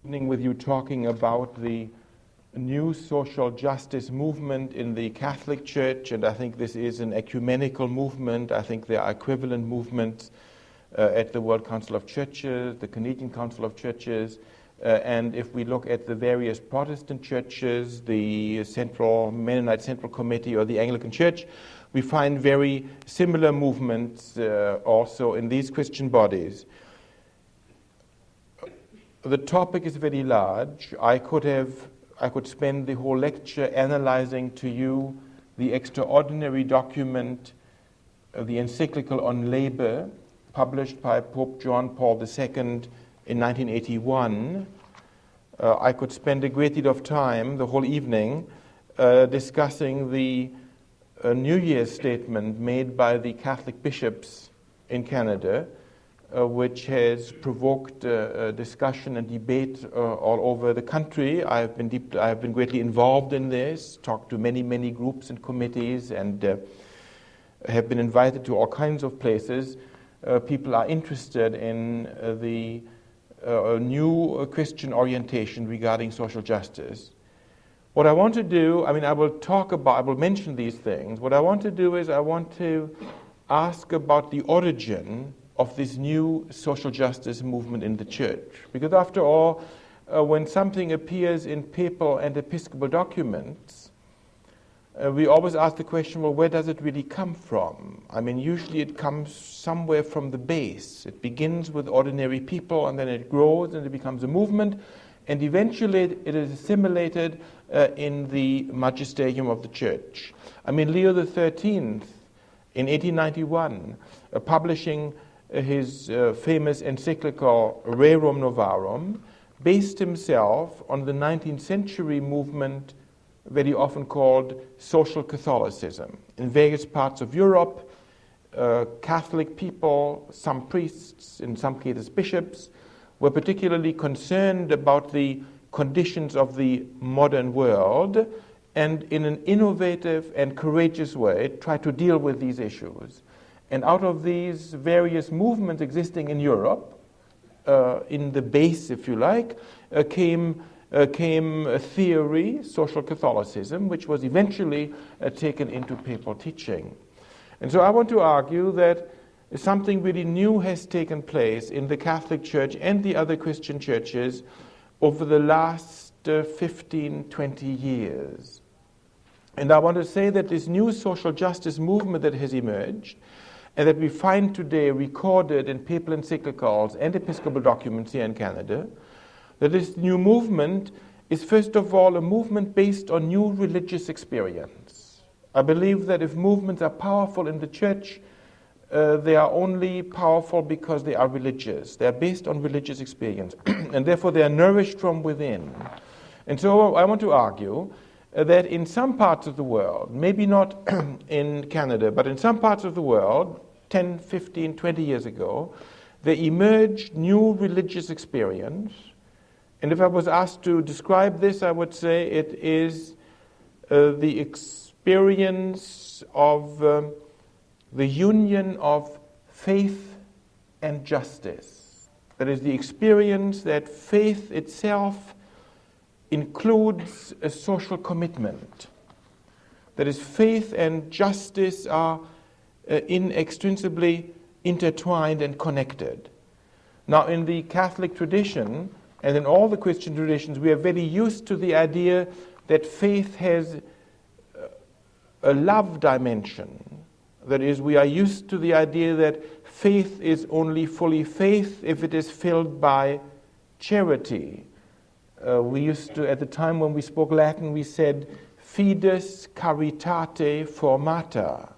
Evening with you talking about the new social justice movement in the Catholic Church, and I think this is an ecumenical movement. I think there are equivalent movements at the World Council of Churches, the Canadian Council of Churches, and if we look at the various Protestant churches, the Mennonite Central Committee or the Anglican Church, we find very similar movements also in these Christian bodies. The topic is very large. I could spend the whole lecture analyzing to you the extraordinary document, the Encyclical on Labor, published by Pope John Paul II in 1981. I could spend a great deal of time, the whole evening, discussing the New Year's statement made by the Catholic bishops in Canada, which has provoked discussion and debate all over the country. I have been greatly involved in this, talked to many groups and committees, and have been invited to all kinds of places. People are interested in the new Christian orientation regarding social justice. What I want to do, I will mention these things. What I want to do is I want to ask about the origin of this new social justice movement in the church. Because after all, when something appears in papal and episcopal documents, we always ask the question, well, where does it really come from? Usually it comes somewhere from the base. It begins with ordinary people, and then it grows, and it becomes a movement, and eventually it is assimilated in the magisterium of the church. Leo XIII, in 1891, publishing his famous encyclical Rerum Novarum, based himself on the 19th century movement very often called social Catholicism. In various parts of Europe, Catholic people, some priests, in some cases bishops, were particularly concerned about the conditions of the modern world, and in an innovative and courageous way tried to deal with these issues. And out of these various movements existing in Europe, in the base, if you like, came a theory, social Catholicism, which was eventually taken into papal teaching. And so I want to argue that something really new has taken place in the Catholic Church and the other Christian churches over the last 15, 20 years. And I want to say that this new social justice movement that has emerged and that we find today recorded in papal encyclicals and episcopal documents here in Canada, that this new movement is first of all a movement based on new religious experience. I believe that if movements are powerful in the church, they are only powerful because they are religious. They are based on religious experience, and therefore they are nourished from within. And so I want to argue that in some parts of the world, maybe not in Canada, but in some parts of the world, 10, 15, 20 years ago, there emerged new religious experience. And if I was asked to describe this, I would say it is the experience of the union of faith and justice. That is the experience that faith itself includes a social commitment. That is, faith and justice are inextricably intertwined and connected. Now, in the Catholic tradition, and in all the Christian traditions, we are very used to the idea that faith has a love dimension. That is, we are used to the idea that faith is only fully faith if it is filled by charity. We used to, at the time when we spoke Latin, we said, fides caritate formata.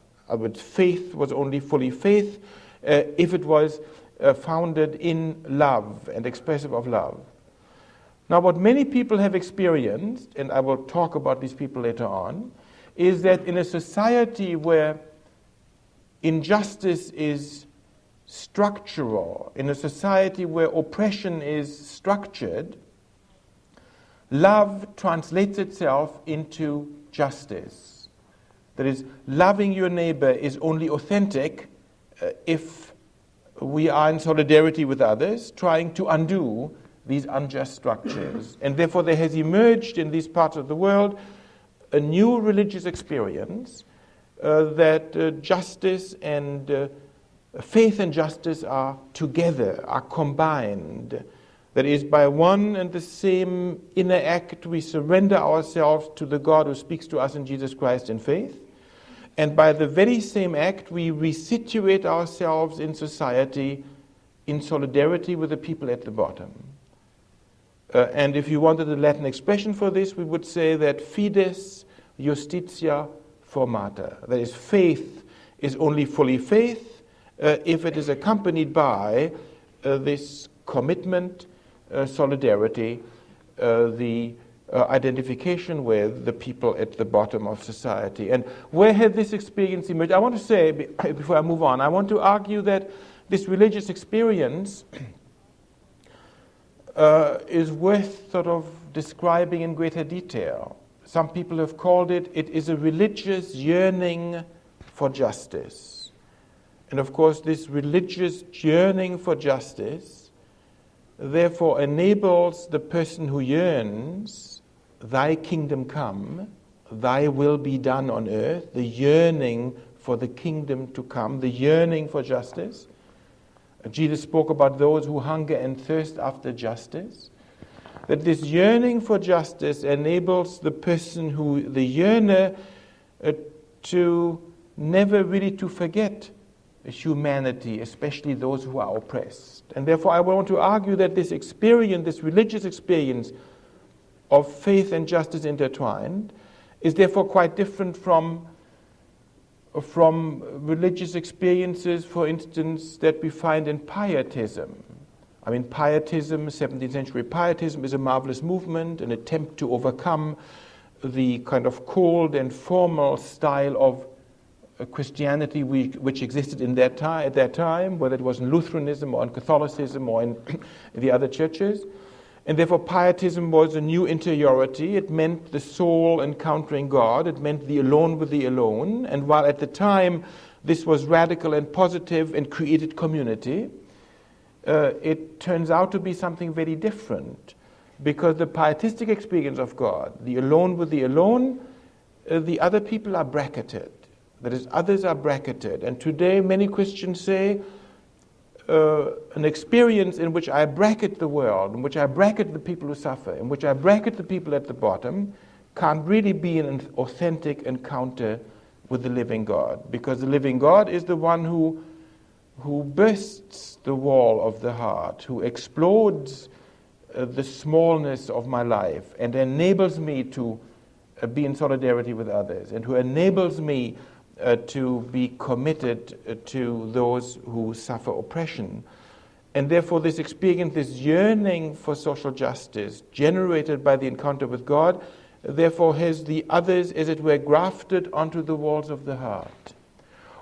Faith was only fully faith if it was founded in love and expressive of love. Now, what many people have experienced, and I will talk about these people later on, is that in a society where injustice is structural, in a society where oppression is structured, love translates itself into justice. That is, loving your neighbor is only authentic if we are in solidarity with others, trying to undo these unjust structures. And therefore there has emerged in these parts of the world a new religious experience that justice and faith and justice are together, are combined. That is, by one and the same inner act, we surrender ourselves to the God who speaks to us in Jesus Christ in faith. And by the very same act, we resituate ourselves in society in solidarity with the people at the bottom. And if you wanted a Latin expression for this, we would say that fides justitia formata. That is, faith is only fully faith if it is accompanied by this commitment, solidarity, the identification with the people at the bottom of society. And where had this experience emerged? I want to say, before I move on, I want to argue that this religious experience is worth sort of describing in greater detail. Some people have called it is a religious yearning for justice. And of course, this religious yearning for justice therefore enables the person who yearns, thy kingdom come, thy will be done on earth, the yearning for the kingdom to come, the yearning for justice. Jesus spoke about those who hunger and thirst after justice. That this yearning for justice enables the person who, the yearner, to never really to forget humanity, especially those who are oppressed. And therefore I want to argue that this experience, this religious experience of faith and justice intertwined, is therefore quite different from religious experiences, for instance, that we find in pietism. I mean, pietism, 17th century pietism, is a marvelous movement, an attempt to overcome the kind of cold and formal style of Christianity which existed in at that time, whether it was in Lutheranism or in Catholicism or in the other churches. And therefore pietism was a new interiority. It meant the soul encountering God. It meant the alone with the alone. And while at the time this was radical and positive and created community, it turns out to be something very different. Because the pietistic experience of God, the alone with the alone, the other people are bracketed. That is, others are bracketed. And today many Christians say, an experience in which I bracket the world, in which I bracket the people who suffer, in which I bracket the people at the bottom, can't really be an authentic encounter with the living God. Because the living God is the one who bursts the wall of the heart, who explodes the smallness of my life and enables me to be in solidarity with others, and who enables me to be committed to those who suffer oppression. And therefore this experience, this yearning for social justice generated by the encounter with God, therefore has the others, as it were, grafted onto the walls of the heart.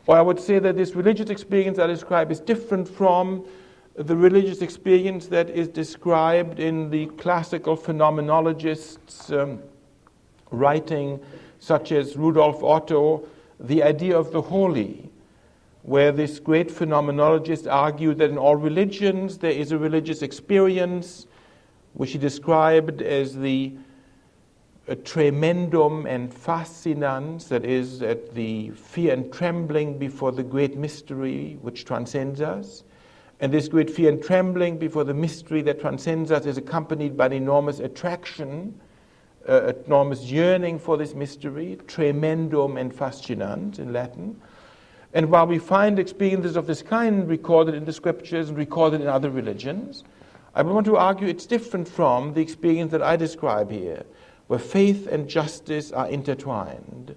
Or I would say that this religious experience I describe is different from the religious experience that is described in the classical phenomenologists' writing, such as Rudolf Otto, The Idea of the Holy, where this great phenomenologist argued that in all religions there is a religious experience which he described as the tremendum and fascinans, that is, at the fear and trembling before the great mystery which transcends us. And this great fear and trembling before the mystery that transcends us is accompanied by an enormous attraction, enormous yearning for this mystery, tremendum and fascinans in Latin. And while we find experiences of this kind recorded in the scriptures and recorded in other religions, I want to argue it's different from the experience that I describe here, where faith and justice are intertwined.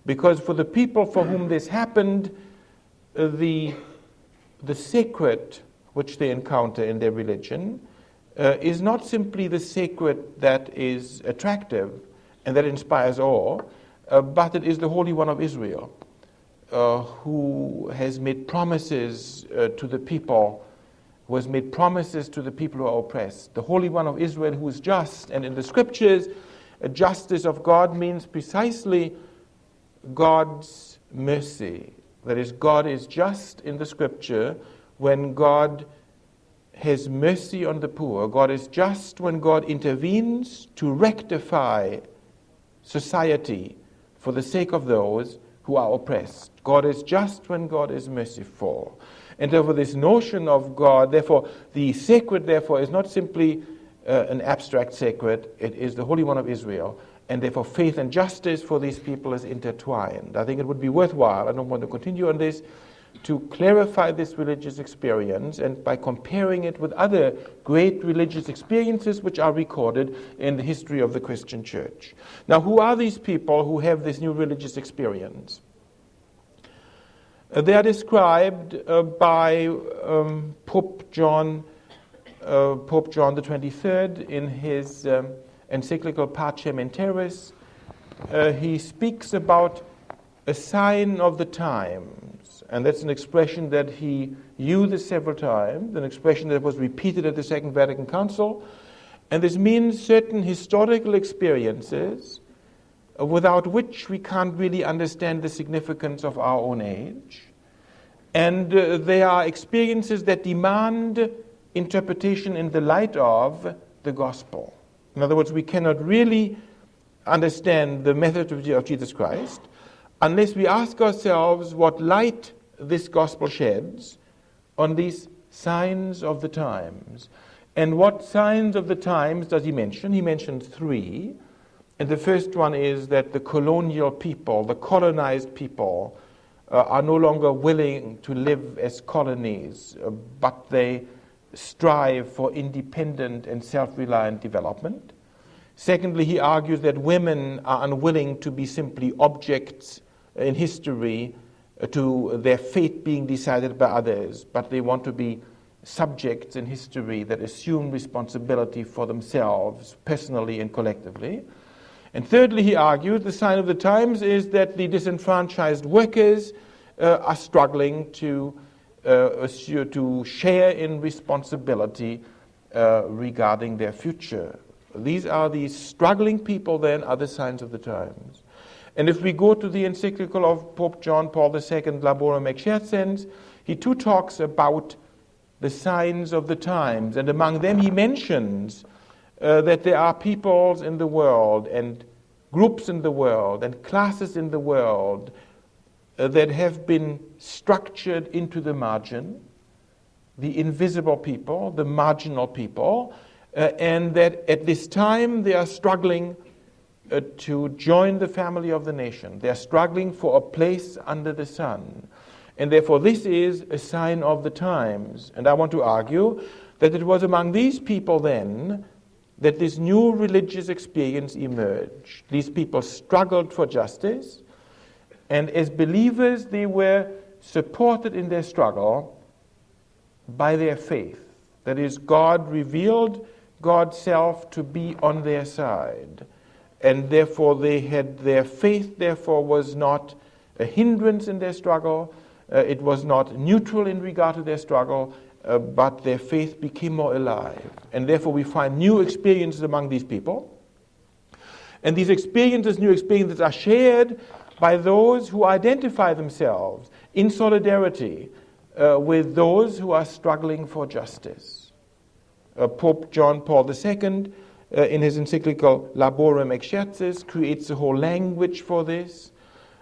Because for the people for whom this happened, the sacred which they encounter in their religion is not simply the sacred that is attractive and that inspires awe, but it is the Holy One of Israel, who has made promises to the people, who has made promises to the people who are oppressed. The Holy One of Israel who is just. And in the scriptures, justice of God means precisely God's mercy. That is, God is just in the scripture when God has mercy on the poor. God is just when God intervenes to rectify society for the sake of those who are oppressed. God is just when God is merciful. And therefore this notion of God, therefore the sacred, therefore, is not simply an abstract sacred, it is the Holy One of Israel. And therefore faith and justice for these people is intertwined. I think it would be worthwhile, I don't want to continue on this, to clarify this religious experience, and by comparing it with other great religious experiences which are recorded in the history of the Christian church. Now, who are these people who have this new religious experience? They are described by Pope John the 23rd in his encyclical Pacem in Terris. He speaks about a sign of the times, and that's an expression that he uses several times, an expression that was repeated at the Second Vatican Council, and this means certain historical experiences without which we can't really understand the significance of our own age. And they are experiences that demand interpretation in the light of the gospel. In other words, we cannot really understand the method of Jesus Christ unless we ask ourselves what light this gospel sheds on these signs of the times. And what signs of the times does he mention? He mentions three. And the first one is that the colonial people, the colonized people, are no longer willing to live as colonies, but they strive for independent and self-reliant development. Secondly, he argues that women are unwilling to be simply objects in history to their fate being decided by others, but they want to be subjects in history that assume responsibility for themselves personally and collectively. And thirdly, he argues the sign of the times is that the disenfranchised workers are struggling to share in responsibility regarding their future. These are the struggling people, then, are the signs of the times. And if we go to the encyclical of Pope John Paul II, Laborem, Exercensm, he too talks about the signs of the times. And among them he mentions that there are peoples in the world and groups in the world and classes in the world that have been structured into the margin, the invisible people, the marginal people, and that at this time they are struggling to join the family of the nation. They are struggling for a place under the sun. And therefore this is a sign of the times. And I want to argue that it was among these people then that this new religious experience emerged. These people struggled for justice, and as believers they were supported in their struggle by their faith. That is, God revealed God's self to be on their side. And therefore they had their faith, therefore, was not a hindrance in their struggle. It was not neutral in regard to their struggle, but their faith became more alive. And therefore we find new experiences among these people. And these experiences, new experiences, are shared by those who identify themselves in solidarity with those who are struggling for justice. Pope John Paul II, in his encyclical Laborem Exercensm, creates a whole language for this.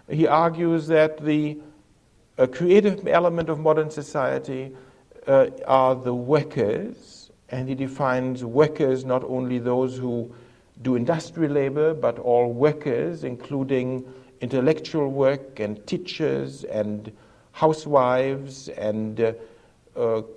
He argues that the creative element of modern society are the workers, and he defines workers not only those who do industrial labor, but all workers, including intellectual work and teachers and housewives and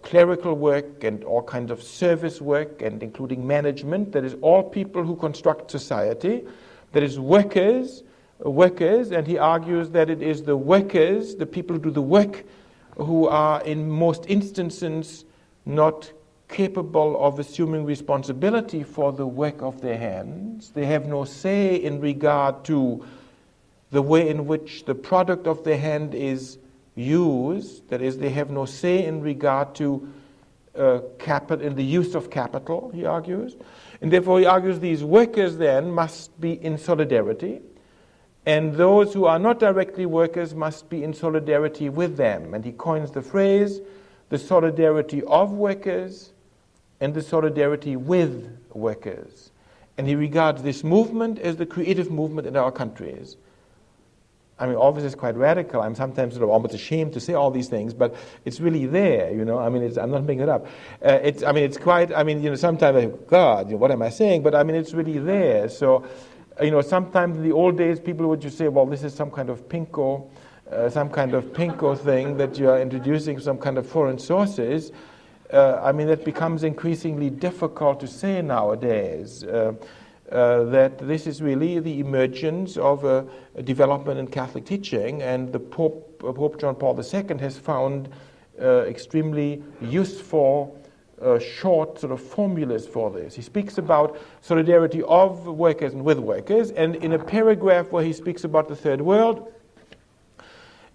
clerical work and all kinds of service work, and including management. That is all people who construct society. That is workers, and he argues that it is the workers, the people who do the work, who are in most instances not capable of assuming responsibility for the work of their hands. They have no say in regard to the way in which the product of their hand is used. That is, they have no say in regard to in the use of capital, he argues. And therefore he argues these workers then must be in solidarity, and those who are not directly workers must be in solidarity with them. And he coins the phrase, the solidarity of workers and the solidarity with workers. And he regards this movement as the creative movement in our countries. I mean, all this is quite radical. I'm sometimes sort of almost ashamed to say all these things, but it's really there, you know. I mean, I'm not making it up. It's quite, sometimes I go, God, what am I saying? But I mean, it's really there. So, sometimes in the old days, people would just say, well, this is some kind of pinko thing that you are introducing some kind of foreign sources. That becomes increasingly difficult to say nowadays. That this is really the emergence of a development in Catholic teaching, and the Pope John Paul II has found extremely useful short sort of formulas for this. He speaks about solidarity of workers and with workers, and in a paragraph where he speaks about the Third World,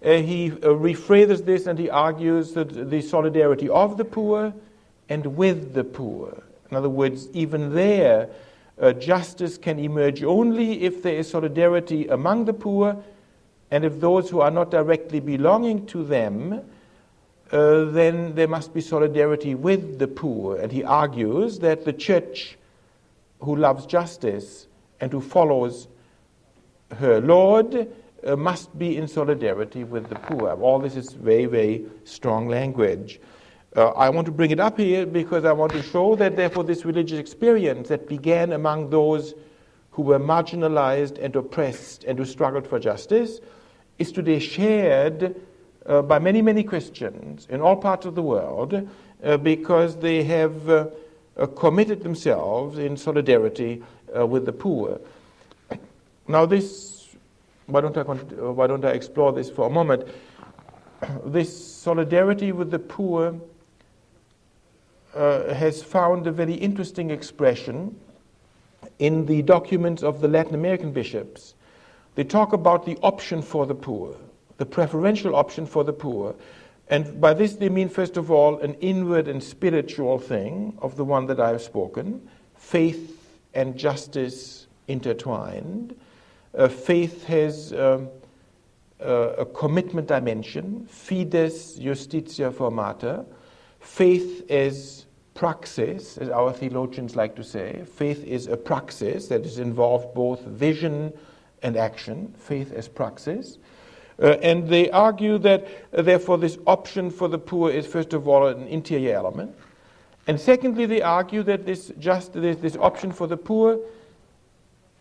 he rephrases this and he argues that the solidarity of the poor and with the poor. In other words, even there, justice can emerge only if there is solidarity among the poor, and if those who are not directly belonging to them, then there must be solidarity with the poor. And he argues that the church who loves justice and who follows her Lord must be in solidarity with the poor. All this is very, very strong language. I want to bring it up here because I want to show that, therefore, this religious experience that began among those who were marginalized and oppressed and who struggled for justice is today shared by many, many Christians in all parts of the world because they have committed themselves in solidarity with the poor. Now, why don't I explore this for a moment? This solidarity with the poor has found a very interesting expression in the documents of the Latin American bishops. They talk about the option for the poor, the preferential option for the poor. And by this they mean, first of all, an inward and spiritual thing of the one that I have spoken, faith and justice intertwined. Faith has a commitment dimension, fides justitia formata. Faith is praxis, as our theologians like to say. Faith is a praxis that is involved both vision and action. Faith as praxis. And they argue that, therefore, this option for the poor is, first of all, an interior element. And secondly, they argue that this option for the poor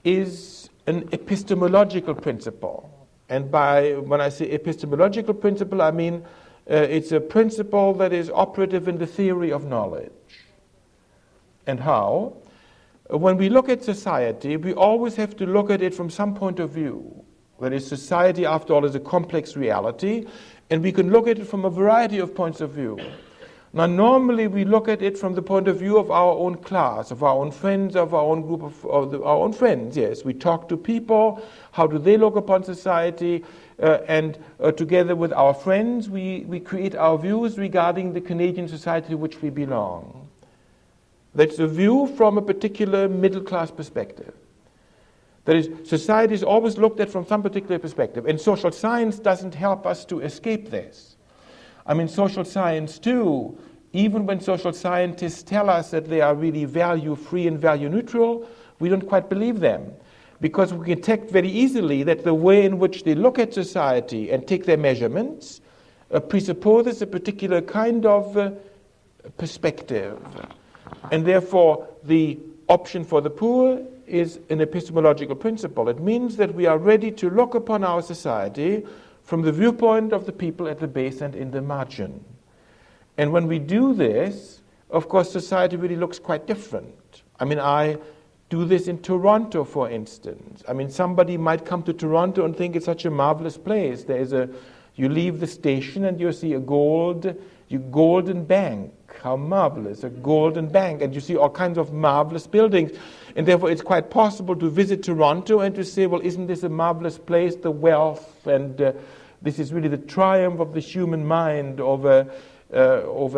is an epistemological principle. And when I say epistemological principle, I mean it's a principle that is operative in the theory of knowledge. And how? When we look at society, we always have to look at it from some point of view. That is, society, after all, is a complex reality, and we can look at it from a variety of points of view. Now, normally we look at it from the point of view of our own class, of our own friends, of our own group of our own friends, yes. We talk to people, how do they look upon society, and together with our friends, we create our views regarding the Canadian society to which we belong. That's a view from a particular middle-class perspective. That is, society is always looked at from some particular perspective, and social science doesn't help us to escape this. I mean, social science too, even when social scientists tell us that they are really value-free and value-neutral, we don't quite believe them. Because we can detect very easily that the way in which they look at society and take their measurements presupposes a particular kind of perspective. And therefore, the option for the poor is an epistemological principle. It means that we are ready to look upon our society from the viewpoint of the people at the base and in the margin. And when we do this, of course, society really looks quite different. I mean, I do this in Toronto, for instance. I mean, somebody might come to Toronto and think it's such a marvelous place. You leave the station and you see a golden bank. How marvelous, a golden bank. And you see all kinds of marvelous buildings. And therefore, it's quite possible to visit Toronto and to say, well, isn't this a marvelous place, the wealth, and this is really the triumph of the human mind over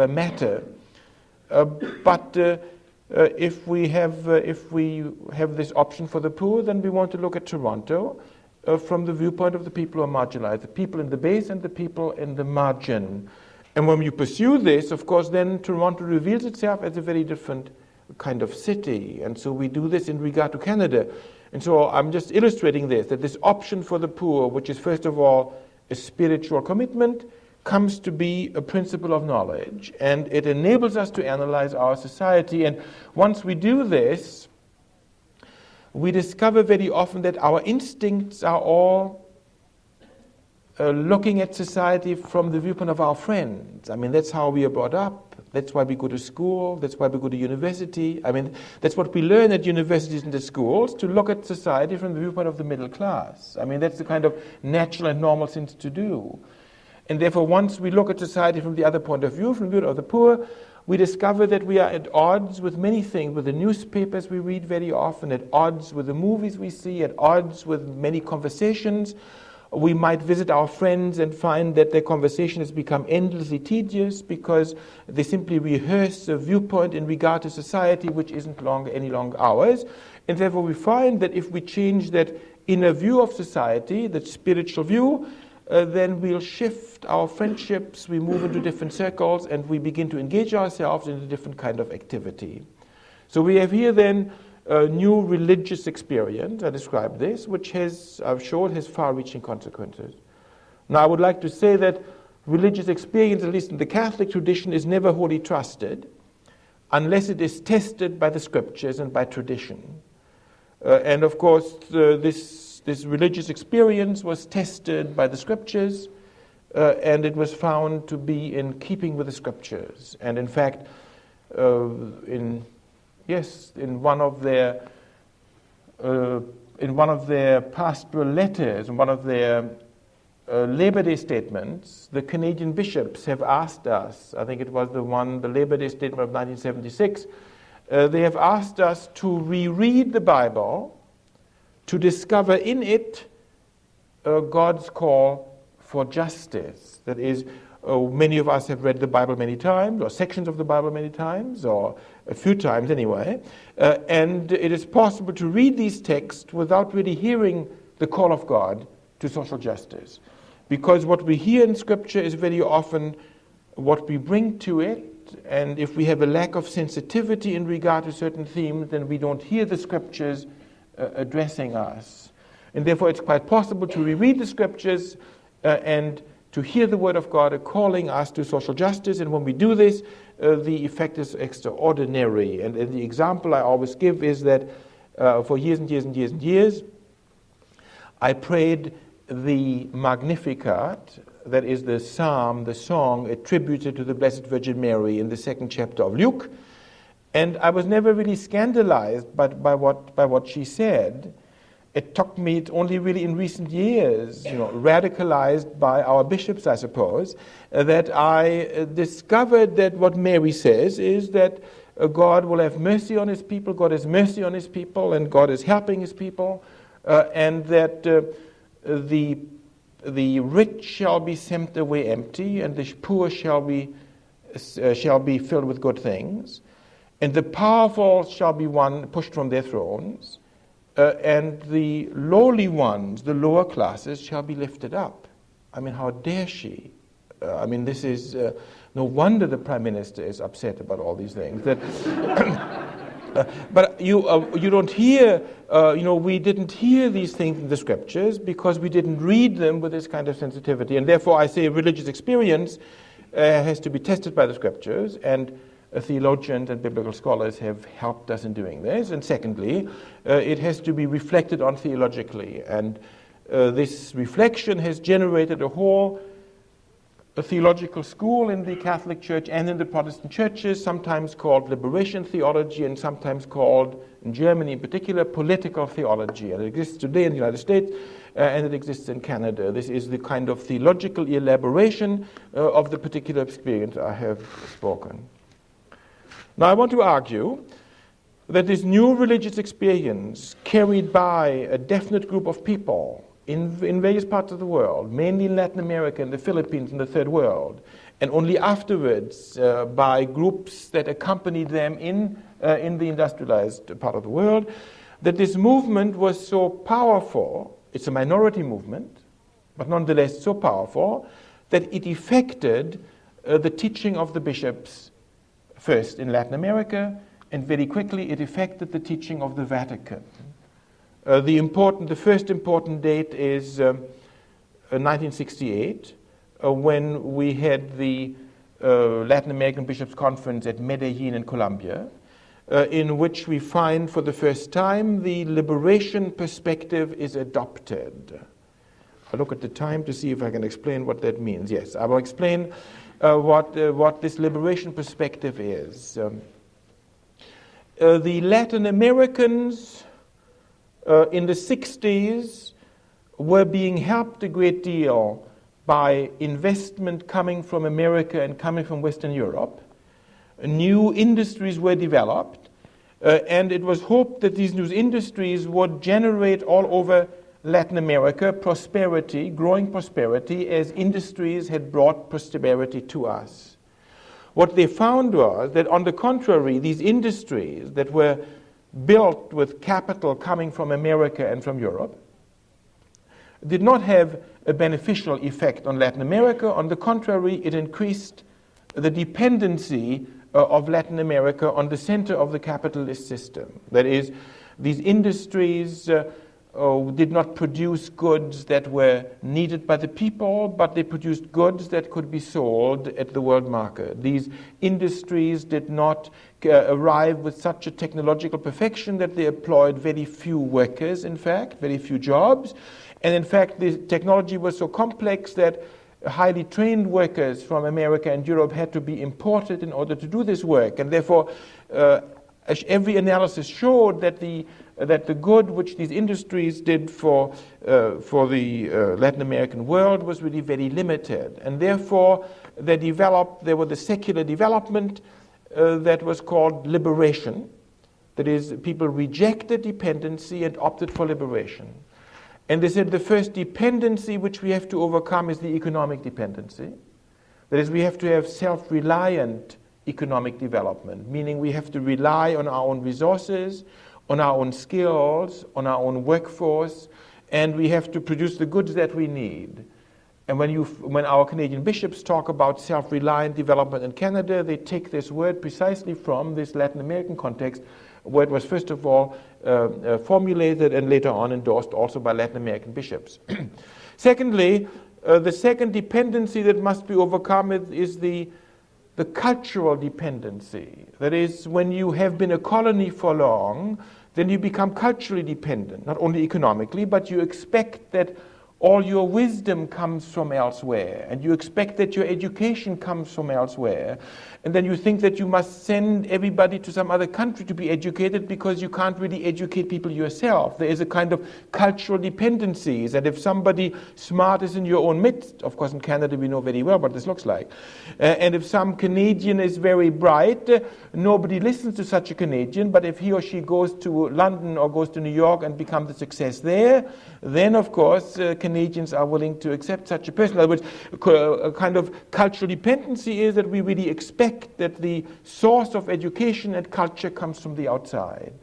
matter. But if we have this option for the poor, then we want to look at Toronto from the viewpoint of the people who are marginalized, the people in the base and the people in the margin. And when you pursue this, of course, then Toronto reveals itself as a very different kind of city. And so we do this in regard to Canada. And so I'm just illustrating this, that this option for the poor, which is first of all a spiritual commitment, comes to be a principle of knowledge. And it enables us to analyze our society. And once we do this, we discover very often that our instincts are all looking at society from the viewpoint of our friends. I mean, that's how we are brought up. That's why we go to school. That's why we go to university. I mean, that's what we learn at universities and the schools, to look at society from the viewpoint of the middle class. I mean, that's the kind of natural and normal thing to do. And therefore, once we look at society from the other point of view, from the view of the poor, we discover that we are at odds with many things, with the newspapers we read very often, at odds with the movies we see, at odds with many conversations. We might visit our friends and find that their conversation has become endlessly tedious because they simply rehearse a viewpoint in regard to society which isn't any longer ours. And therefore we find that if we change that inner view of society, that spiritual view, then we'll shift our friendships, we move into different circles, and we begin to engage ourselves in a different kind of activity. So we have here then a new religious experience, I described this, which I've shown has far-reaching consequences. Now I would like to say that religious experience, at least in the Catholic tradition, is never wholly trusted unless it is tested by the scriptures and by tradition. And of course, this religious experience was tested by the scriptures, and it was found to be in keeping with the scriptures. And in fact, in one of their pastoral letters, in one of their Labor Day statements, the Canadian bishops have asked us, I think it was the Labor Day statement of 1976, they have asked us to reread the Bible to discover in it God's call for justice. That is, many of us have read the Bible many times, or sections of the Bible many times, or a few times anyway, and it is possible to read these texts without really hearing the call of God to social justice. Because what we hear in Scripture is very often what we bring to it, and if we have a lack of sensitivity in regard to certain themes, then we don't hear the Scriptures addressing us. And therefore it's quite possible to reread the Scriptures and to hear the Word of God calling us to social justice, and when we do this, the effect is extraordinary. And the example I always give is that for years and years and years and years, I prayed the Magnificat, that is the psalm, the song attributed to the Blessed Virgin Mary in the 2nd chapter of Luke, and I was never really scandalized by what she said. It took me, it's only really in recent years, radicalized by our bishops, I suppose, that I discovered that what Mary says is that God will have mercy on his people, God has mercy on his people, and God is helping his people, and that the rich shall be sent away empty, and the poor shall be filled with good things, and the powerful shall be pushed from their thrones, and the lowly ones, the lower classes, shall be lifted up. I mean, how dare she? This is no wonder the Prime Minister is upset about all these things. But you don't hear, we didn't hear these things in the Scriptures because we didn't read them with this kind of sensitivity. And therefore I say religious experience has to be tested by the Scriptures, and theologians and biblical scholars have helped us in doing this. And secondly, it has to be reflected on theologically. And this reflection has generated a whole theological school in the Catholic Church and in the Protestant churches, sometimes called liberation theology and sometimes called, in Germany in particular, political theology. And it exists today in the United States and it exists in Canada. This is the kind of theological elaboration of the particular experience I have spoken. Now I want to argue that this new religious experience carried by a definite group of people in various parts of the world, mainly in Latin America and the Philippines and the Third World, and only afterwards by groups that accompanied them in the industrialized part of the world, that this movement was so powerful, it's a minority movement, but nonetheless so powerful, that it effected the teaching of the bishops first in Latin America, and very quickly it affected the teaching of the Vatican. The first important date is 1968, when we had the Latin American Bishops' Conference at Medellin in Colombia, in which we find for the first time the liberation perspective is adopted. I'll look at the time to see if I can explain what that means. Yes, I will explain what this liberation perspective is. The Latin Americans in the 60s were being helped a great deal by investment coming from America and coming from Western Europe. New industries were developed, and it was hoped that these new industries would generate all over Latin America prosperity, growing prosperity, as industries had brought prosperity to us. What they found was that, on the contrary, these industries that were built with capital coming from America and from Europe did not have a beneficial effect on Latin America. On the contrary, it increased the dependency of Latin America on the center of the capitalist system. That is, these industries did not produce goods that were needed by the people, but they produced goods that could be sold at the world market. These industries did not arrive with such a technological perfection that they employed very few workers, in fact, very few jobs. And in fact, the technology was so complex that highly trained workers from America and Europe had to be imported in order to do this work. And therefore, every analysis showed that the good which these industries did for the Latin American world was really very limited. And therefore, there was the secular development that was called liberation. That is, people rejected dependency and opted for liberation. And they said the first dependency which we have to overcome is the economic dependency. That is, we have to have self-reliant economic development, meaning we have to rely on our own resources, on our own skills, on our own workforce, and we have to produce the goods that we need. And when our Canadian bishops talk about self-reliant development in Canada, they take this word precisely from this Latin American context, where it was first of all formulated and later on endorsed also by Latin American bishops. Secondly, the second dependency that must be overcome is the cultural dependency. That is, when you have been a colony for long, then you become culturally dependent, not only economically, but you expect that all your wisdom comes from elsewhere, and you expect that your education comes from elsewhere, and then you think that you must send everybody to some other country to be educated because you can't really educate people yourself. There is a kind of cultural dependencies, and if somebody smart is in your own midst, of course in Canada we know very well what this looks like, and if some Canadian is very bright, nobody listens to such a Canadian, but if he or she goes to London or goes to New York and becomes a success there, then of course Canadians are willing to accept such a person. In other words, a kind of cultural dependency is that we really expect that the source of education and culture comes from the outside.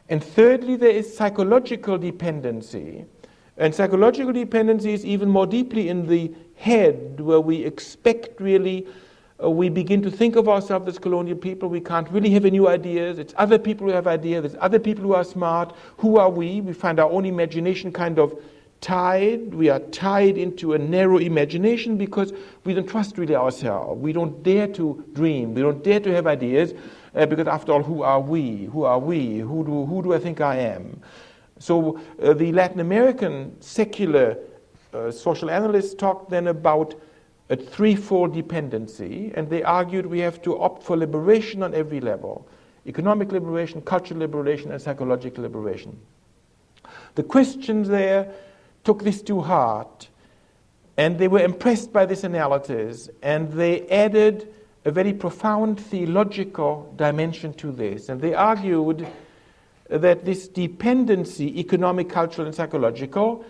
And thirdly, there is psychological dependency. And psychological dependency is even more deeply in the head, where we expect really, we begin to think of ourselves as colonial people. We can't really have new ideas. It's other people who have ideas. It's other people who are smart. Who are we? We find our own imagination kind of tied. We are tied into a narrow imagination because we don't trust really ourselves. We don't dare to dream. We don't dare to have ideas because after all, who are we? Who are we? Who do I think I am? So the Latin American secular social analysts talked then about a threefold dependency, and they argued we have to opt for liberation on every level: economic liberation, cultural liberation, and psychological liberation. The Christians there took this to heart, and they were impressed by this analysis, and they added a very profound theological dimension to this. And they argued that this dependency, economic, cultural, and psychological,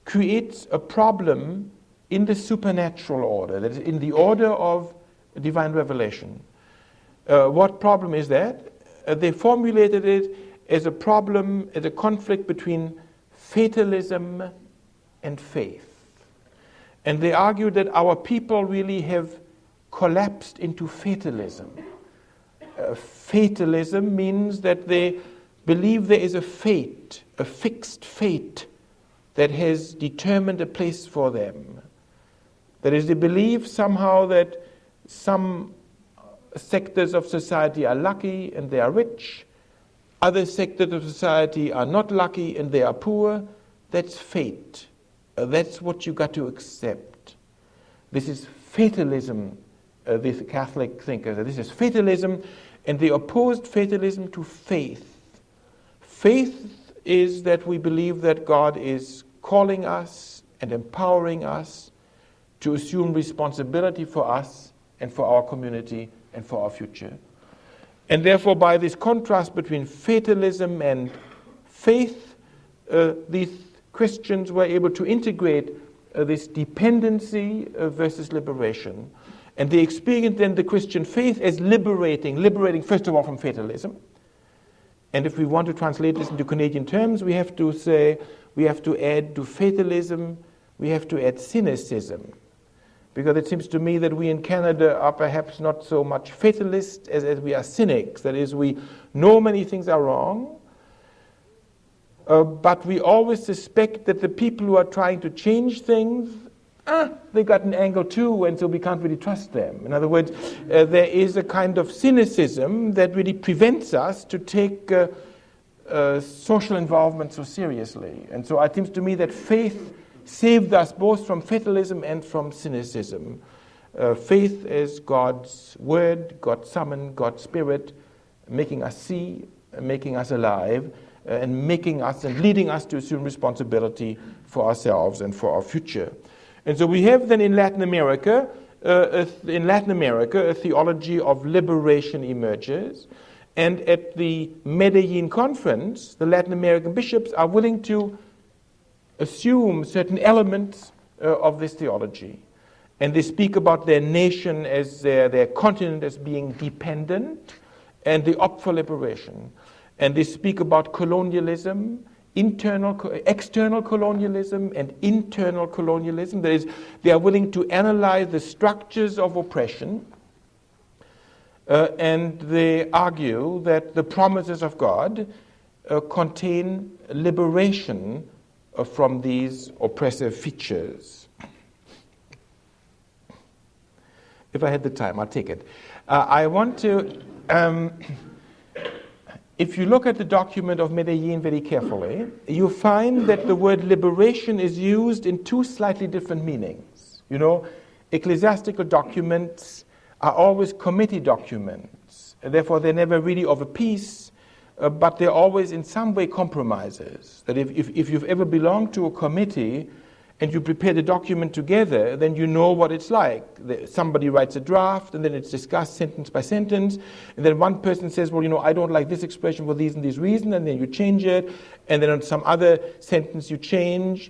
creates a problem in the supernatural order, that is, in the order of divine revelation. What problem is that? They formulated it as a problem, as a conflict between fatalism and faith. And they argue that our people really have collapsed into fatalism. Fatalism means that they believe there is a fate, a fixed fate that has determined a place for them. That is, they believe somehow that some sectors of society are lucky and they are rich, other sectors of society are not lucky and they are poor. That's fate. That's what you got to accept. This is fatalism, these Catholic thinkers. This is fatalism, and they opposed fatalism to faith. Faith is that we believe that God is calling us and empowering us to assume responsibility for us and for our community and for our future. And therefore, by this contrast between fatalism and faith, these Christians were able to integrate this dependency versus liberation. And they experienced then the Christian faith as liberating first of all from fatalism. And if we want to translate this into Canadian terms, we have to say, we have to add to fatalism, we have to add cynicism. Because it seems to me that we in Canada are perhaps not so much fatalists as we are cynics. That is, we know many things are wrong, but we always suspect that the people who are trying to change things, they got an angle too, and so we can't really trust them. In other words, there is a kind of cynicism that really prevents us to take social involvement so seriously. And so it seems to me that faith saved us both from fatalism and from cynicism. Faith is God's word, God's summon, God's spirit, making us see, making us alive, and making us and leading us to assume responsibility for ourselves and for our future. And so we have then in Latin America, a theology of liberation emerges. And at the Medellin conference, the Latin American bishops are willing to assume certain elements of this theology. And they speak about their nation as their continent as being dependent, and they opt for liberation. And they speak about colonialism, external colonialism and internal colonialism. That is, they are willing to analyze the structures of oppression, and they argue that the promises of God contain liberation from these oppressive features. If I had the time, I'll take it. I want to, if you look at the document of Medellin very carefully, you find that the word liberation is used in two slightly different meanings. You know, ecclesiastical documents are always committee documents, and therefore they're never really of a piece, but they're always in some way compromises. That if you've ever belonged to a committee and you prepare the document together, then you know what it's like. Somebody writes a draft, and then it's discussed sentence by sentence, and then one person says, well, you know, I don't like this expression for these and these reasons, and then you change it, and then on some other sentence you change,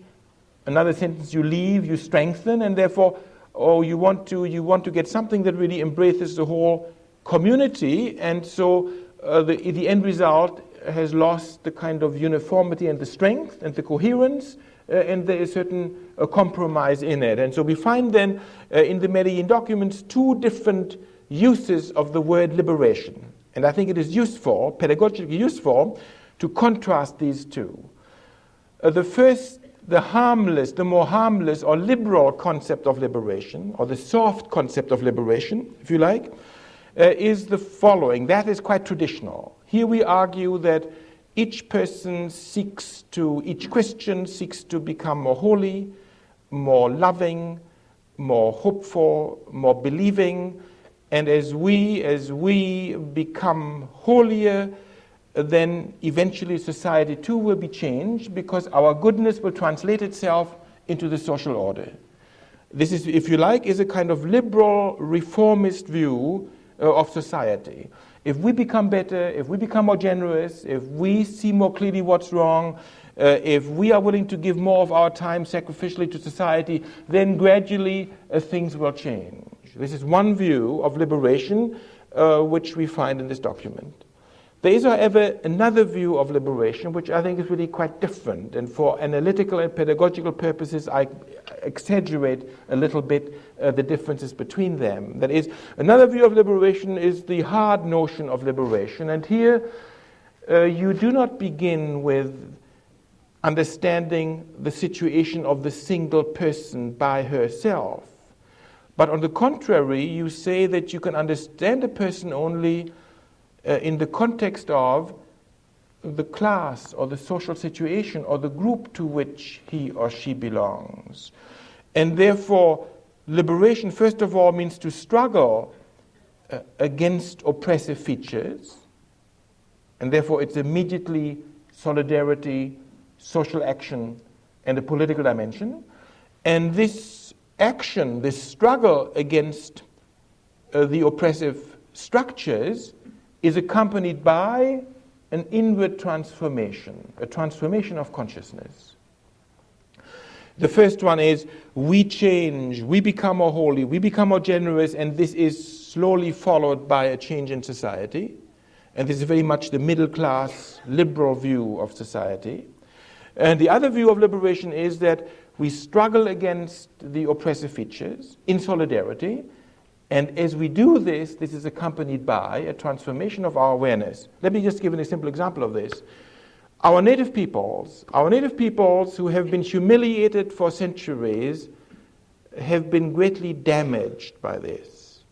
another sentence you leave, you strengthen, and therefore, you want to get something that really embraces the whole community, and so the end result has lost the kind of uniformity and the strength and the coherence, and there is certain compromise in it. And so we find then in the Medellin documents two different uses of the word liberation. And I think it is useful, pedagogically useful, to contrast these two. The first, the more harmless or liberal concept of liberation, or the soft concept of liberation, if you like, is the following. That is quite traditional. Here we argue that each Christian seeks to become more holy, more loving, more hopeful, more believing, and as we become holier, then eventually society too will be changed, because our goodness will translate itself into the social order. This is, if you like, is a kind of liberal, reformist view of society. If we become better, if we become more generous, if we see more clearly what's wrong, if we are willing to give more of our time sacrificially to society, then gradually things will change. This is one view of liberation which we find in this document. There is, however, another view of liberation which I think is really quite different, and for analytical and pedagogical purposes I exaggerate a little bit the differences between them. That is, another view of liberation is the hard notion of liberation, and here you do not begin with understanding the situation of the single person by herself, but on the contrary, you say that you can understand a person only in the context of the class or the social situation or the group to which he or she belongs. And therefore, liberation, first of all, means to struggle against oppressive features, and therefore it's immediately solidarity, social action, and a political dimension. And this action, this struggle against the oppressive structures is accompanied by an inward transformation, a transformation of consciousness. The first one is we change, we become more holy, we become more generous, and this is slowly followed by a change in society. And this is very much the middle class, liberal view of society. And the other view of liberation is that we struggle against the oppressive features in solidarity. And as we do this, this is accompanied by a transformation of our awareness. Let me just give a simple example of this. Our native peoples who have been humiliated for centuries have been greatly damaged by this.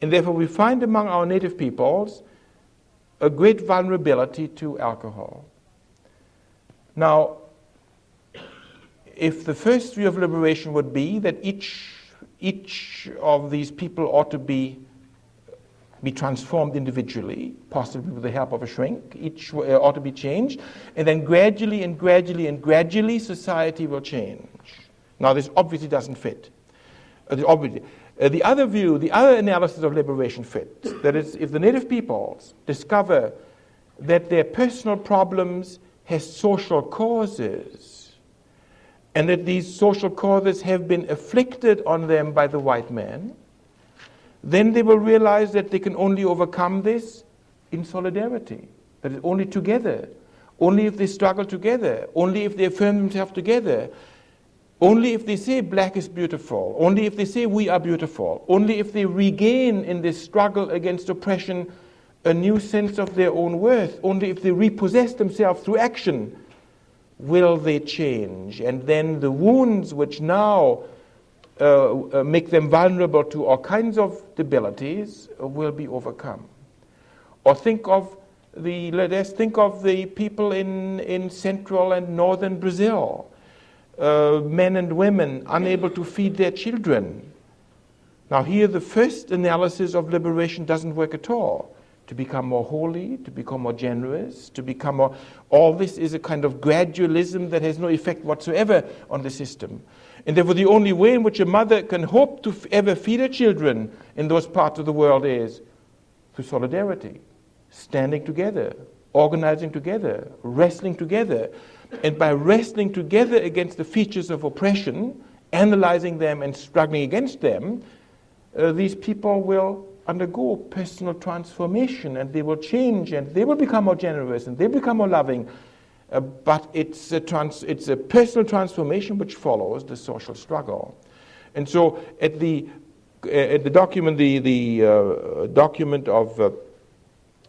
And therefore we find among our native peoples a great vulnerability to alcohol. Now, if the first view of liberation would be that each of these people ought to be transformed individually, possibly with the help of a shrink, each ought to be changed, and then gradually society will change. Now this obviously doesn't fit. The other view, the other analysis of liberation fits. That is, if the native peoples discover that their personal problems has social causes, and that these social causes have been afflicted on them by the white man, then they will realize that they can only overcome this in solidarity. That is, only together. Only if they struggle together. Only if they affirm themselves together. Only if they say black is beautiful. Only if they say we are beautiful. Only if they regain in this struggle against oppression a new sense of their own worth. Only if they repossess themselves through action will they change. And then the wounds which now make them vulnerable to all kinds of debilities will be overcome. Or let's think of the people in central and northern Brazil, men and women unable to feed their children. Now here the first analysis of liberation doesn't work at all. To become more holy, to become more generous, to become more... All this is a kind of gradualism that has no effect whatsoever on the system. And therefore the only way in which a mother can hope to ever feed her children in those parts of the world is through solidarity, standing together, organizing together, wrestling together. And by wrestling together against the features of oppression, analyzing them and struggling against them, these people will undergo personal transformation, and they will change, and they will become more generous, and they become more loving. But it's a personal transformation which follows the social struggle. And so, at the document, the document of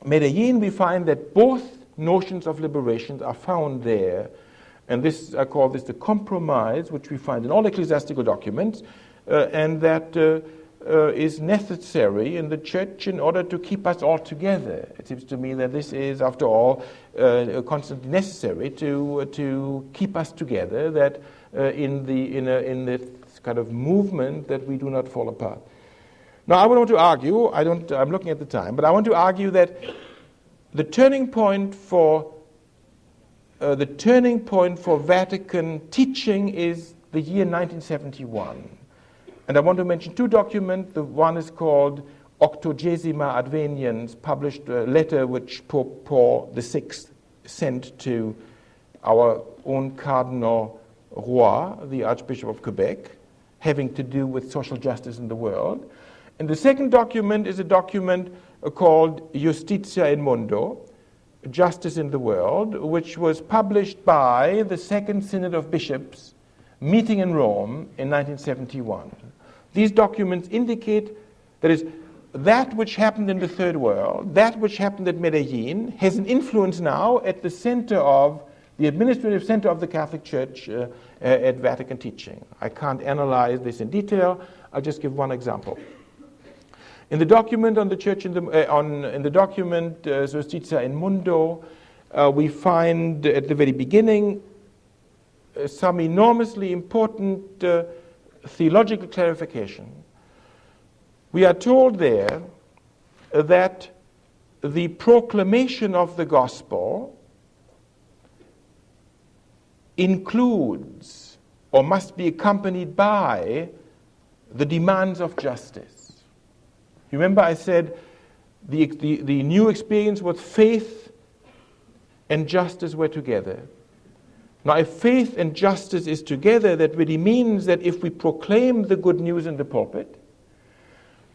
Medellin, we find that both notions of liberation are found there, and this I call this the compromise, which we find in all ecclesiastical documents, and that. Is necessary in the church in order to keep us all together. It seems to me that this is, after all, constantly necessary to keep us together. That in this kind of movement that we do not fall apart. Now, I want to argue. I'm looking at the time, but I want to argue that the turning point for Vatican teaching is the year 1971. And I want to mention two documents. The one is called Octogesima Adveniens, published a letter which Pope Paul VI sent to our own Cardinal Roy, the Archbishop of Quebec, having to do with social justice in the world. And the second document is a document called Justitia in Mundo, Justice in the World, which was published by the Second Synod of Bishops, meeting in Rome in 1971. These documents indicate that which happened in the Third World, that which happened at Medellin, has an influence now at the center of the administrative center of the Catholic Church at Vatican teaching. I can't analyze this in detail. I'll just give one example. In the document on the Church in the document Justitia in Mundo, we find at the very beginning some enormously important theological clarification. We are told there that the proclamation of the gospel includes or must be accompanied by the demands of justice. You remember I said the new experience was faith and justice were together. Now, if faith and justice is together, that really means that if we proclaim the good news in the pulpit,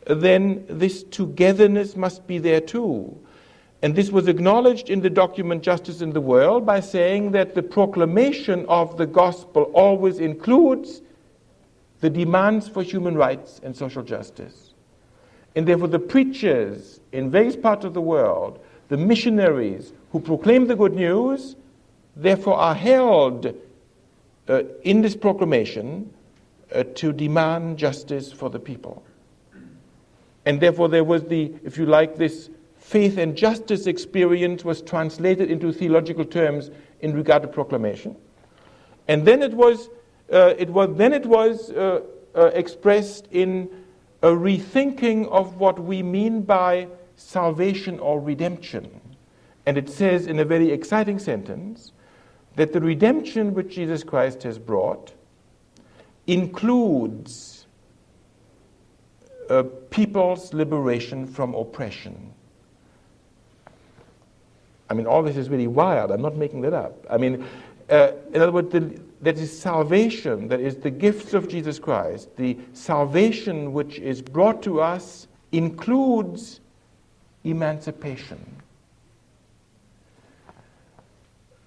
then this togetherness must be there too. And this was acknowledged in the document Justice in the World by saying that the proclamation of the gospel always includes the demands for human rights and social justice. And therefore the preachers in various parts of the world, the missionaries who proclaim the good news, therefore are held in this proclamation to demand justice for the people. And therefore there was if you like, this faith and justice experience was translated into theological terms in regard to proclamation. And then it was expressed in a rethinking of what we mean by salvation or redemption. And it says in a very exciting sentence that the redemption which Jesus Christ has brought includes people's liberation from oppression. I mean, all this is really wild. I'm not making that up. I mean, in other words, that is salvation, that is the gifts of Jesus Christ. The salvation which is brought to us includes emancipation.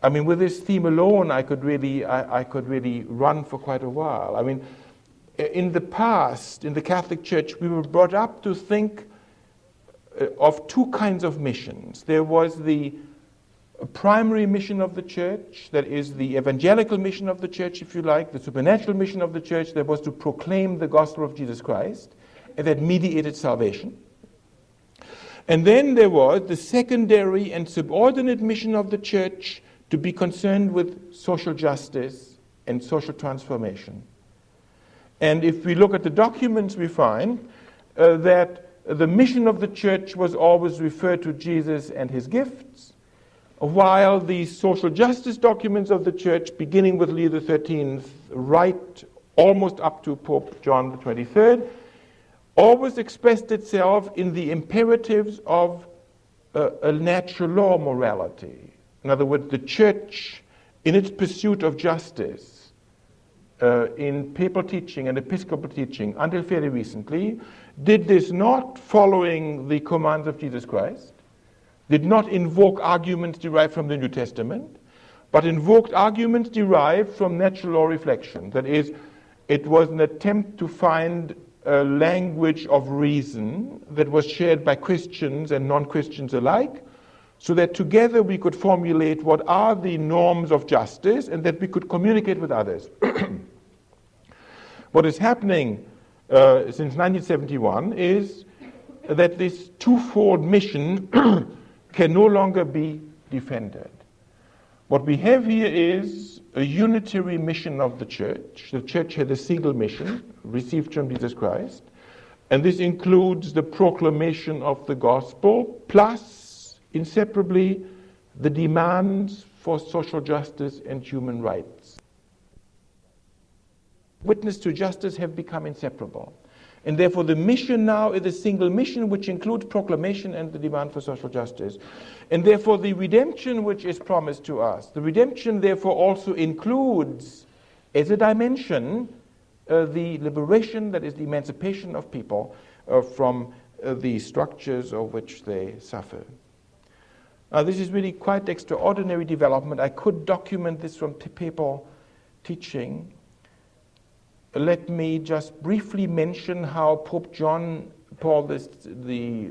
I mean, with this theme alone, I could really run for quite a while. I mean, in the past, in the Catholic Church, we were brought up to think of two kinds of missions. There was the primary mission of the church, that is the evangelical mission of the church, if you like, the supernatural mission of the church, that was to proclaim the gospel of Jesus Christ, and that mediated salvation. And then there was the secondary and subordinate mission of the church to be concerned with social justice and social transformation. And if we look at the documents, we find that the mission of the church was always referred to Jesus and his gifts, while the social justice documents of the church, beginning with Leo XIII, right almost up to Pope John the 23rd, always expressed itself in the imperatives of a natural law morality. In other words, the church, in its pursuit of justice, in papal teaching and episcopal teaching until fairly recently, did this not following the commands of Jesus Christ, did not invoke arguments derived from the New Testament, but invoked arguments derived from natural law reflection. That is, it was an attempt to find a language of reason that was shared by Christians and non-Christians alike, so that together we could formulate what are the norms of justice and that we could communicate with others. What is happening since 1971 is that this twofold mission can no longer be defended. What we have here is a unitary mission of the church. The church had a single mission received from Jesus Christ, and this includes the proclamation of the gospel, plus, inseparably, the demands for social justice and human rights. Witness to justice have become inseparable. And therefore the mission now is a single mission which includes proclamation and the demand for social justice. And therefore the redemption which is promised to us, the redemption therefore also includes as a dimension the liberation, that is the emancipation of people from the structures of which they suffer. This is really quite extraordinary development. I could document this from papal teaching. Let me just briefly mention how Pope John Paul II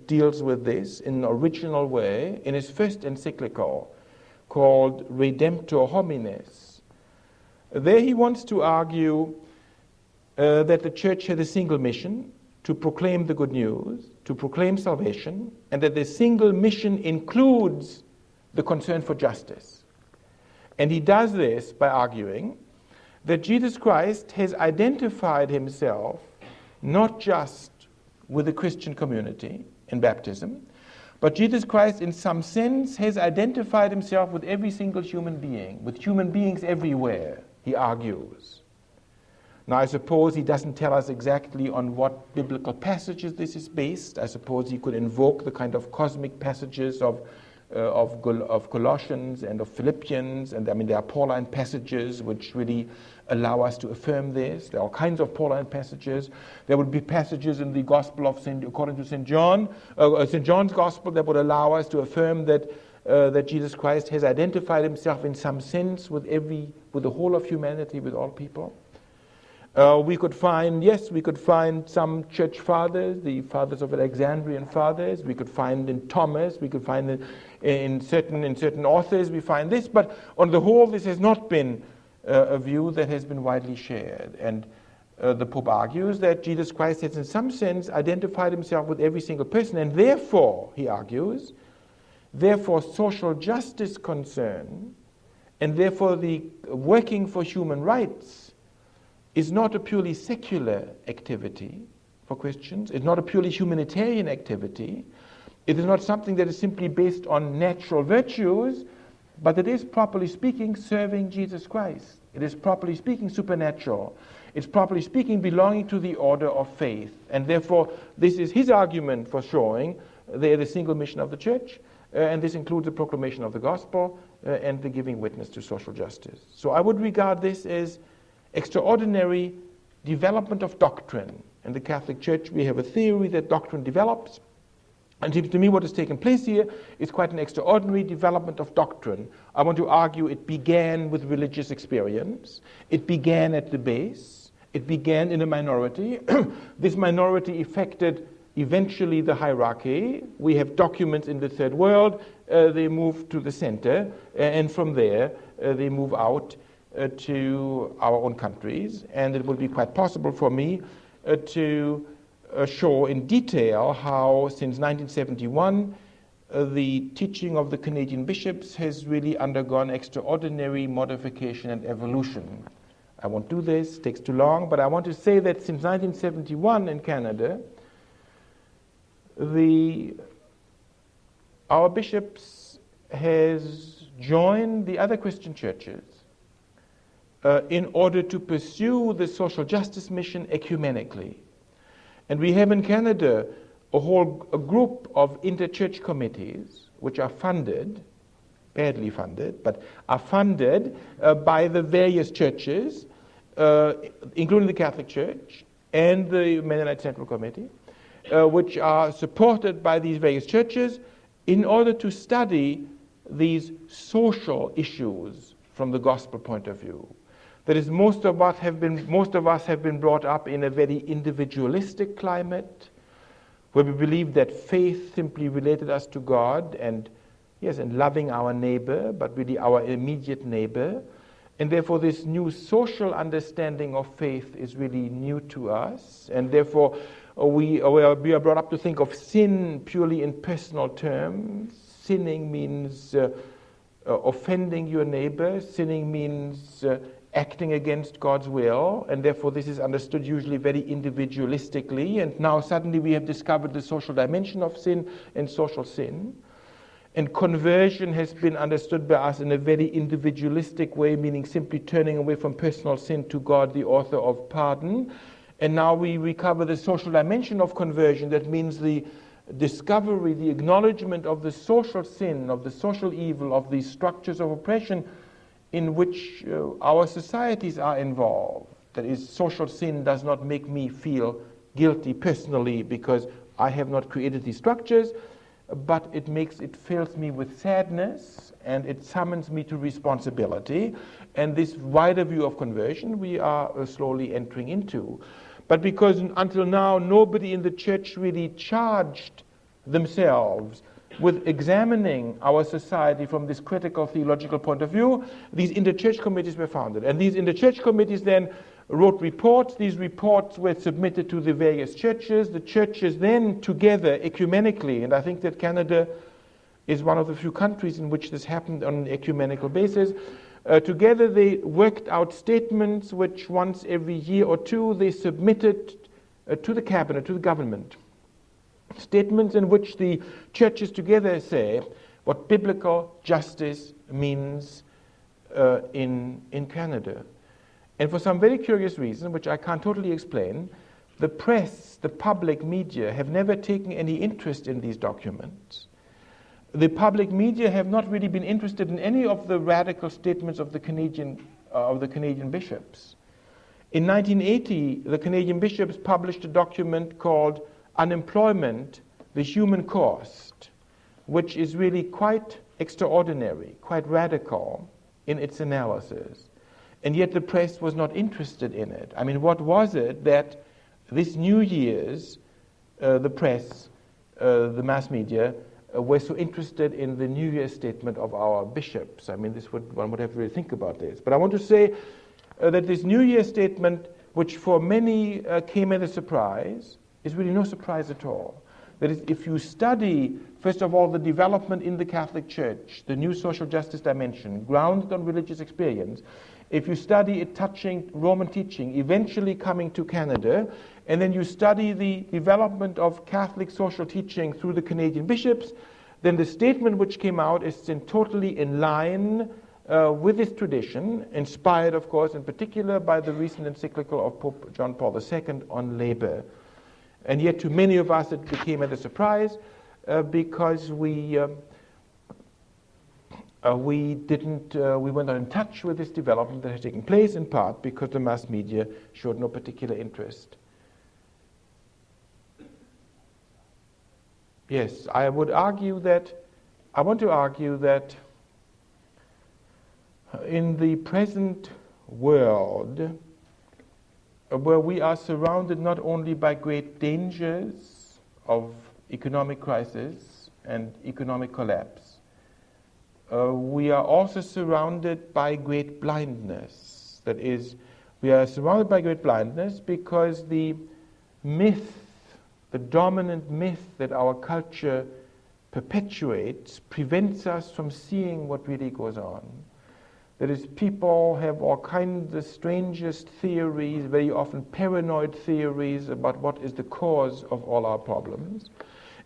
deals with this in an original way in his first encyclical called Redemptor Homines. There he wants to argue that the Church has a single mission, to proclaim the good news, to proclaim salvation, and that the single mission includes the concern for justice. And he does this by arguing that Jesus Christ has identified himself not just with the Christian community in baptism, but Jesus Christ in some sense has identified himself with every single human being, with human beings everywhere, he argues. Now, I suppose he doesn't tell us exactly on what biblical passages this is based. I suppose he could invoke the kind of cosmic passages of Colossians and of Philippians, and I mean there are Pauline passages which really allow us to affirm this. There are all kinds of Pauline passages. There would be passages in the Gospel of according to St. John's Gospel, that would allow us to affirm that Jesus Christ has identified himself in some sense with the whole of humanity, with all people. We could find some church fathers, the fathers of Alexandrian fathers. We could find in Thomas. We could find in certain authors. We find this, but on the whole, this has not been a view that has been widely shared. And the Pope argues that Jesus Christ has, in some sense, identified himself with every single person, and therefore, he argues, social justice concern, and therefore the working for human rights is not a purely secular activity for Christians. It's not a purely humanitarian activity. It is not something that is simply based on natural virtues, but it is, properly speaking, serving Jesus Christ. It is, properly speaking, supernatural. It's, properly speaking, belonging to the order of faith. And therefore, this is his argument for showing the single mission of the Church, and this includes the proclamation of the gospel and the giving witness to social justice. So I would regard this as extraordinary development of doctrine. In the Catholic Church, we have a theory that doctrine develops. And it seems to me what has taken place here is quite an extraordinary development of doctrine. I want to argue it began with religious experience. It began at the base. It began in a minority. This minority affected eventually the hierarchy. We have documents in the Third World. They move to the center. And from there, they move out to our own countries, and it would be quite possible for me to show in detail how since 1971 the teaching of the Canadian bishops has really undergone extraordinary modification and evolution. I won't do this, it takes too long, but I want to say that since 1971 in Canada, our bishops has joined the other Christian churches in order to pursue the social justice mission ecumenically. And we have in Canada a group of interchurch committees which are funded, badly funded, but are funded by the various churches, including the Catholic Church and the Mennonite Central Committee, which are supported by these various churches in order to study these social issues from the gospel point of view. That is, most of us have been brought up in a very individualistic climate, where we believe that faith simply related us to God and loving our neighbor, but really our immediate neighbor. And therefore this new social understanding of faith is really new to us. And therefore we are brought up to think of sin purely in personal terms. Sinning means offending your neighbor. Sinning means acting against God's will, and therefore this is understood usually very individualistically, and now suddenly we have discovered the social dimension of sin and social sin. And conversion has been understood by us in a very individualistic way, meaning simply turning away from personal sin to God, the author of pardon. And now we recover the social dimension of conversion. That means the discovery, the acknowledgement of the social sin, of the social evil, of the structures of oppression in which our societies are involved. That is, social sin does not make me feel guilty personally because I have not created these structures, but it fills me with sadness, and it summons me to responsibility. And this wider view of conversion we are slowly entering into. But because until now nobody in the church really charged themselves with examining our society from this critical theological point of view, these interchurch committees were founded. And these interchurch committees then wrote reports. These reports were submitted to the various churches. The churches then together ecumenically, and I think that Canada is one of the few countries in which this happened on an ecumenical basis, together they worked out statements which once every year or two they submitted to the cabinet, to the government. Statements in which the churches together say what biblical justice means in Canada. And for some very curious reason, which I can't totally explain, the press, the public media have never taken any interest in these documents. The public media have not really been interested in any of the radical statements of the Canadian bishops. In 1980, the Canadian bishops published a document called Unemployment, the Human Cost, which is really quite extraordinary, quite radical in its analysis. And yet the press was not interested in it. I mean, what was it that this New Year's, the press, the mass media, were so interested in the New Year's statement of our bishops? I mean, one would have to really think about this. But I want to say that this New Year's statement, which for many came as a surprise, is really no surprise at all. That is, if you study, first of all, the development in the Catholic Church, the new social justice dimension, grounded on religious experience, if you study it touching Roman teaching, eventually coming to Canada, and then you study the development of Catholic social teaching through the Canadian bishops, then the statement which came out is totally in line with this tradition, inspired, of course, in particular by the recent encyclical of Pope John Paul II on labor. And yet to many of us it became a surprise because we were not in touch with this development that had taken place, in part because the mass media showed no particular interest. Yes, I want to argue that in the present world, where we are surrounded not only by great dangers of economic crisis and economic collapse, we are also surrounded by great blindness. That is, we are surrounded by great blindness because the dominant myth that our culture perpetuates prevents us from seeing what really goes on. That is, people have all kinds of strangest theories, very often paranoid theories about what is the cause of all our problems.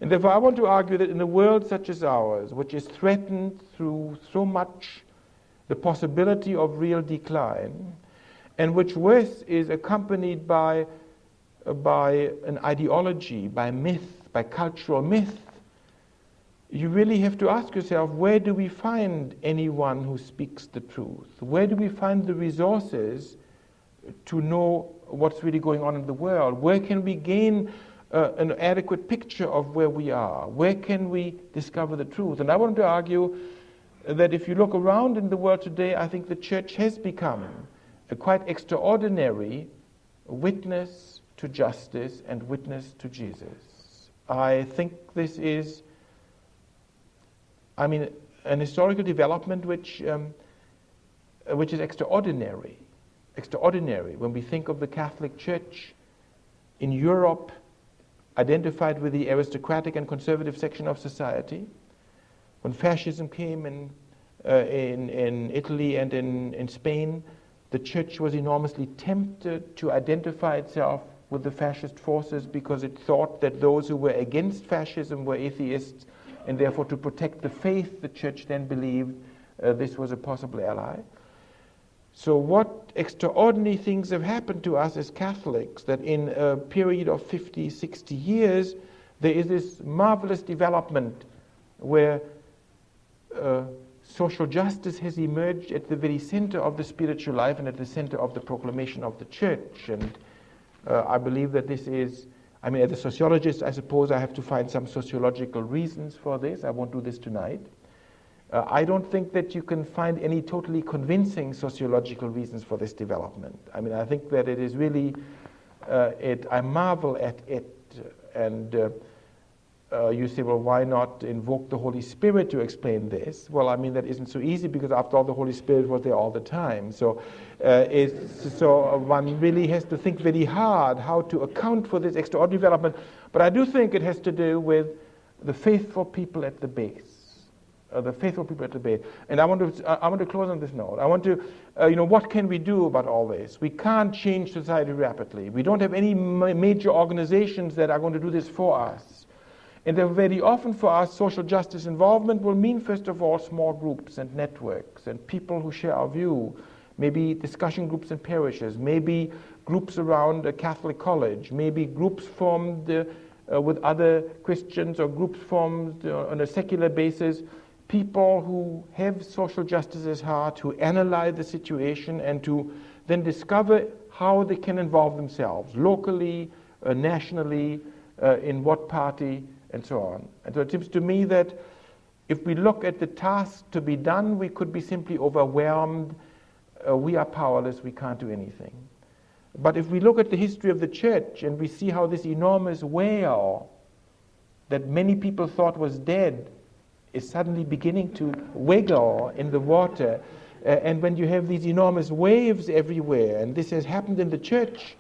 And therefore I want to argue that in a world such as ours, which is threatened through so much the possibility of real decline, and which worse is accompanied by an ideology, by myth, by cultural myth, you really have to ask yourself, where do we find anyone who speaks the truth? Where do we find the resources to know what's really going on in the world? Where can we gain an adequate picture of where we are? Where can we discover the truth? And I want to argue that if you look around in the world today, I think the church has become a quite extraordinary witness to justice and witness to Jesus. I think this is an historical development which is extraordinary. Extraordinary when we think of the Catholic Church in Europe, identified with the aristocratic and conservative section of society. When fascism came in Italy and in Spain, the Church was enormously tempted to identify itself with the fascist forces because it thought that those who were against fascism were atheists, and therefore to protect the faith, the Church then believed this was a possible ally. So what extraordinary things have happened to us as Catholics, that in a period of 50, 60 years, there is this marvelous development where social justice has emerged at the very center of the spiritual life and at the center of the proclamation of the Church. And I believe that this is I mean, as a sociologist, I suppose I have to find some sociological reasons for this. I won't do this tonight. I don't think that you can find any totally convincing sociological reasons for this development. I mean, I think that it is really, I marvel at it. And you say, well, why not invoke the Holy Spirit to explain this? Well, I mean, that isn't so easy because after all, the Holy Spirit was there all the time. So one really has to think very hard how to account for this extraordinary development. But I do think it has to do with the faithful people at the base. The faithful people at the base. And I want to close on this note. I want to, what can we do about all this? We can't change society rapidly. We don't have any major organizations that are going to do this for us. And very often for us, social justice involvement will mean, first of all, small groups and networks and people who share our view, maybe discussion groups in parishes, maybe groups around a Catholic college, maybe groups formed with other Christians or groups formed on a secular basis, people who have social justice at heart, who analyze the situation and to then discover how they can involve themselves, locally, nationally, in what party, and so on. And so it seems to me that if we look at the task to be done, we could be simply overwhelmed. We are powerless, we can't do anything. But if we look at the history of the church and we see how this enormous whale that many people thought was dead is suddenly beginning to wiggle in the water, and when you have these enormous waves everywhere, and this has happened in the church,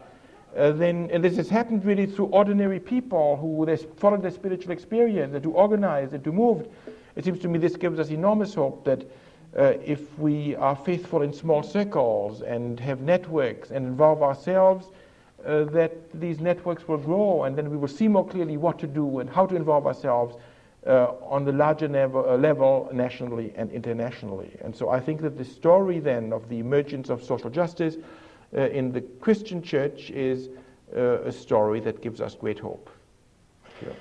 and this has happened really through ordinary people who followed their spiritual experience and to organize and to move. It seems to me this gives us enormous hope that if we are faithful in small circles and have networks and involve ourselves, that these networks will grow, and then we will see more clearly what to do and how to involve ourselves on the larger level nationally and internationally. And so I think that the story then of the emergence of social justice in the Christian church is a story that gives us great hope. Thank you.